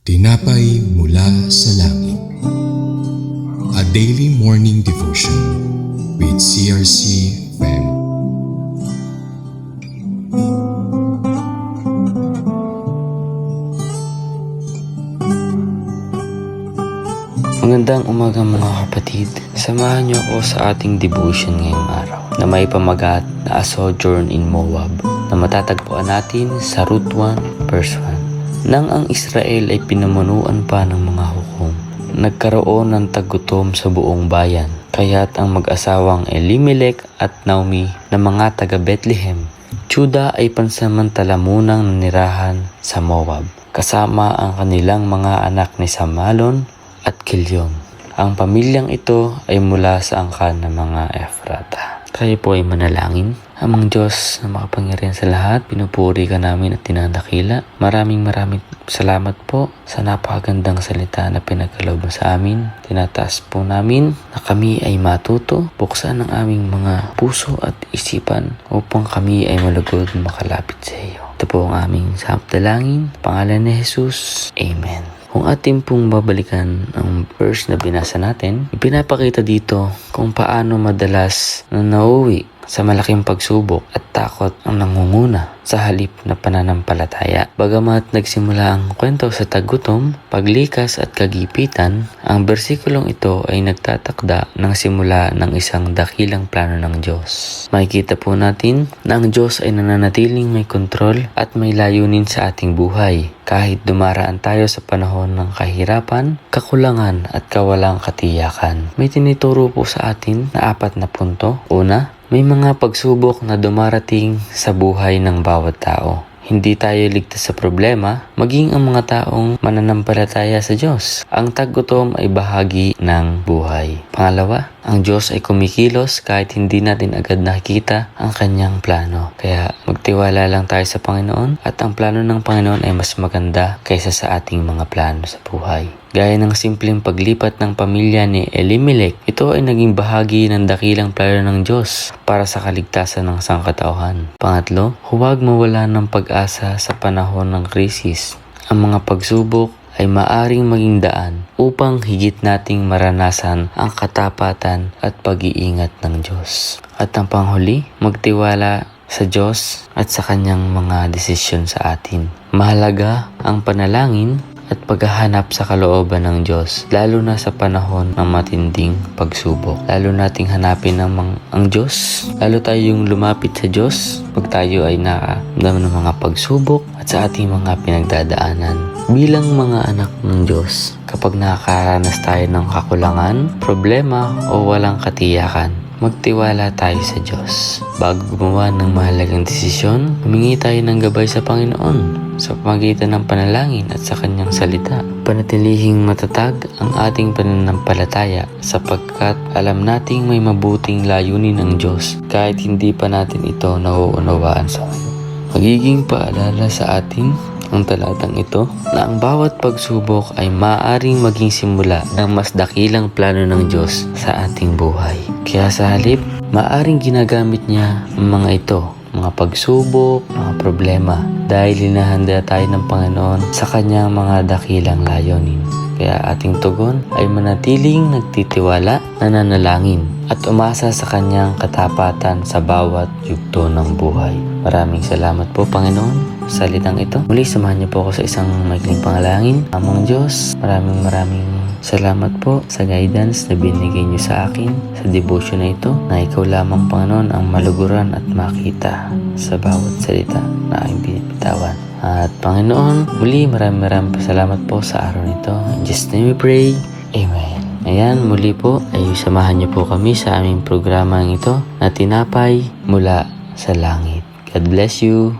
Tinapay mula sa langit. A daily morning devotion with CRC Fem. Magandang umaga mga kapatid. Samahan niyo ako sa ating devotion ngayong araw na may pamagat na A Sojourn in Moab na matatagpuan natin sa Ruth 1 verse 1. Nang ang Israel ay pinamunuan pa ng mga hukom, nagkaroon ng tagutom sa buong bayan. Kaya't ang mag-asawang Elimelech at Naomi na mga taga Bethlehem, Juda ay pansamantala munang nanirahan sa Moab, kasama ang kanilang mga anak ni Samalon at Kilyon. Ang pamilyang ito ay mula sa angkan ng mga Efrata. Kayo po ay manalangin. Amang Diyos na makapangyarihan sa lahat, pinupuri ka namin at tinadakila. Maraming salamat po sa napakagandang salita na pinagkaloob mo sa amin. Tinataas po namin na kami ay matuto, buksan ang aming mga puso at isipan upang kami ay malugod makalapit sa iyo. Ito po ang aming samtalangin. Pangalan ni Jesus. Amen. Kung ating pong babalikan ang verse na binasa natin, ipinapakita dito kung paano madalas na nauwi sa malaking pagsubok at takot ang nangunguna sa halip na pananampalataya. Bagamat nagsimula ang kwento sa tagutom, paglikas at kagipitan, ang bersikulong ito ay nagtatakda ng simula ng isang dakilang plano ng Diyos. Makikita po natin na ang Diyos ay nananatiling may kontrol at may layunin sa ating buhay. Kahit dumaraan tayo sa panahon ng kahirapan, kakulangan at kawalang katiyakan. May tinuturo po sa atin na 4 na punto. Una, may mga pagsubok na dumarating sa buhay ng bawat tao. Hindi tayo ligtas sa problema, maging ang mga taong mananampalataya sa Diyos. Ang tagutom ay bahagi ng buhay. Pangalawa, ang Diyos ay kumikilos kahit hindi natin agad nakikita ang kanyang plano. Kaya magtiwala lang tayo sa Panginoon at ang plano ng Panginoon ay mas maganda kaysa sa ating mga plano sa buhay. Gaya ng simpleng paglipat ng pamilya ni Elimelech, ito ay naging bahagi ng dakilang plano ng Diyos para sa kaligtasan ng sangkatauhan. Pangatlo, huwag mawala ng pag-asa sa panahon ng krisis. Ang mga pagsubok ay maaring maging daan upang higit nating maranasan ang katapatan at pag-iingat ng Diyos. At ang panghuli, magtiwala sa Diyos at sa kanyang mga desisyon sa atin. Mahalaga ang panalangin at paghahanap sa kalooban ng Diyos, lalo na sa panahon ng matinding pagsubok. Lalo nating hanapin ang Diyos, lalo tayong lumapit sa Diyos pag tayo ay nakaramdam ng mga pagsubok at sa ating mga pinagdadaanan. Bilang mga anak ng Diyos, kapag nakakaranas tayo ng kakulangan, problema o walang katiyakan, magtiwala tayo sa Diyos. Bago gumawa ng mahalagang desisyon, humingi tayo ng gabay sa Panginoon sa pamagitan ng panalangin at sa kanyang salita. Panatilihing matatag ang ating pananampalataya sapagkat alam nating may mabuting layunin ang Diyos kahit hindi pa natin ito nauunawaan sa ngayon. Magiging paalala sa atin ang talatang ito na ang bawat pagsubok ay maaaring maging simula ng mas dakilang plano ng Diyos sa ating buhay. Kaya sa halip, maaaring ginagamit niya ang mga ito, mga pagsubok, mga problema, dahil hinahanda tayo ng Panginoon sa kanyang mga dakilang layunin. Kaya ating tugon ay manatiling nagtitiwala, nananalangin, at umasa sa kanyang katapatan sa bawat yugto ng buhay. Maraming salamat po, Panginoon, sa salitang ito. Muli, samahan niyo po ako sa isang maikling panalangin. Amang Diyos, maraming salamat po sa guidance na binigay niyo sa akin sa devotion na ito, na ikaw lamang, Panginoon, ang maluguran at makita sa bawat salita na aking binibitawan. At Panginoon, muli maraming salamat po sa araw nito. In Jesus' name we pray. Amen. Ayan, muli po ay samahan niyo po kami sa aming programang ito na Tinapay mula sa Langit. God bless you.